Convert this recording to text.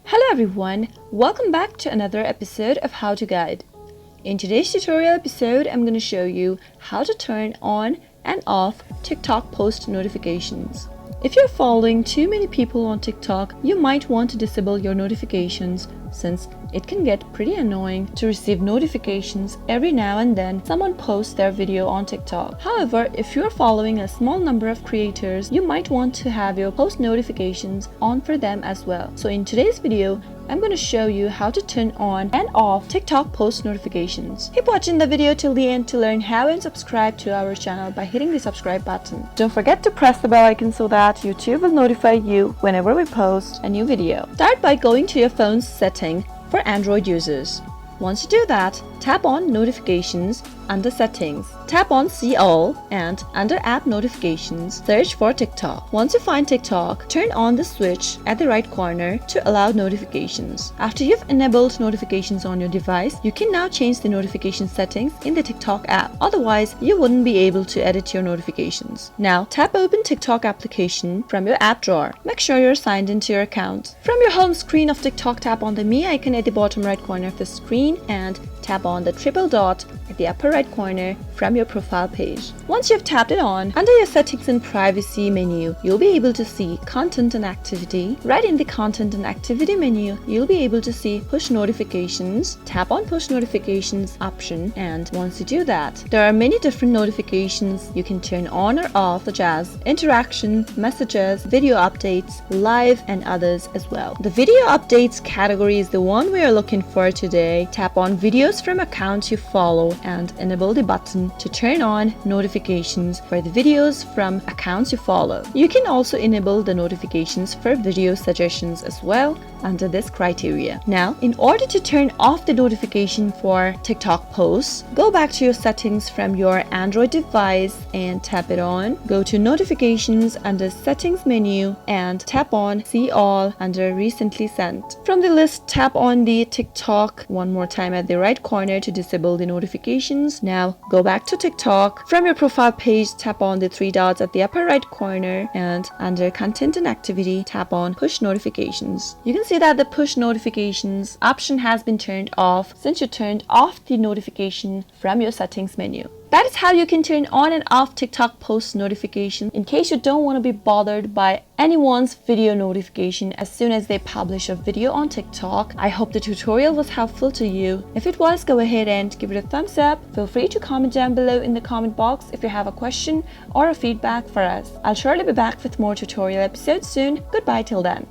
Hello everyone, welcome back to another episode of How to Guide. In today's tutorial episode, I'm going to show you how to turn on and off TikTok post notifications. If you're following too many people on TikTok, you might want to disable your notifications since it can get pretty annoying to receive notifications every now and then someone posts their video on TikTok. However, if you're following a small number of creators, you might want to have your post notifications on for them as well. So in today's video, I'm going to show you how to turn on and off TikTok post notifications. Keep watching the video till the end to learn how and subscribe to our channel by hitting the subscribe button. Don't forget to press the bell icon so that YouTube will notify you whenever we post a new video. Start by going to your phone's setting for Android users. Once you do that, tap on Notifications under Settings. Tap on See All and under App Notifications, search for TikTok. Once you find TikTok, turn on the switch at the right corner to allow notifications. After you've enabled notifications on your device, you can now change the notification settings in the TikTok app. Otherwise, you wouldn't be able to edit your notifications. Now, tap Open TikTok application from your app drawer. Make sure you're signed into your account. From your home screen of TikTok, tap on the Me icon at the bottom right corner of the screen and tap on the triple dot at the upper right corner from your profile page. Once you've tapped it on, under your Settings and Privacy menu, you'll be able to see Content and Activity. Right in the Content and Activity menu, you'll be able to see Push Notifications. Tap on Push Notifications option, and once you do that, there are many different notifications you can turn on or off, such as interaction, messages, video updates, live, and others as well. The video updates category is the one we are looking for today. Tap on Videos from accounts you follow and enable the button to turn on notifications for the videos from accounts you follow. You can also enable the notifications for video suggestions as well under this criteria. Now, in order to turn off the notification for TikTok posts, go back to your settings from your Android device and tap it on. Go to Notifications under Settings menu and tap on See All under Recently Sent. From the list, tap on the TikTok one more time at the right corner to disable the notifications. Now, go back to TikTok. From your profile page, tap on the three dots at the upper right corner and under Content and Activity, tap on Push Notifications. You can see that the Push Notifications option has been turned off since you turned off the notification from your settings menu. That is how you can turn on and off TikTok post notification in case you don't want to be bothered by anyone's video notification as soon as they publish a video on TikTok. I hope the tutorial was helpful to you. If it was, go ahead and give it a thumbs up. Feel free to comment down below in the comment box if you have a question or a feedback for us. I'll surely be back with more tutorial episodes soon. Goodbye till then.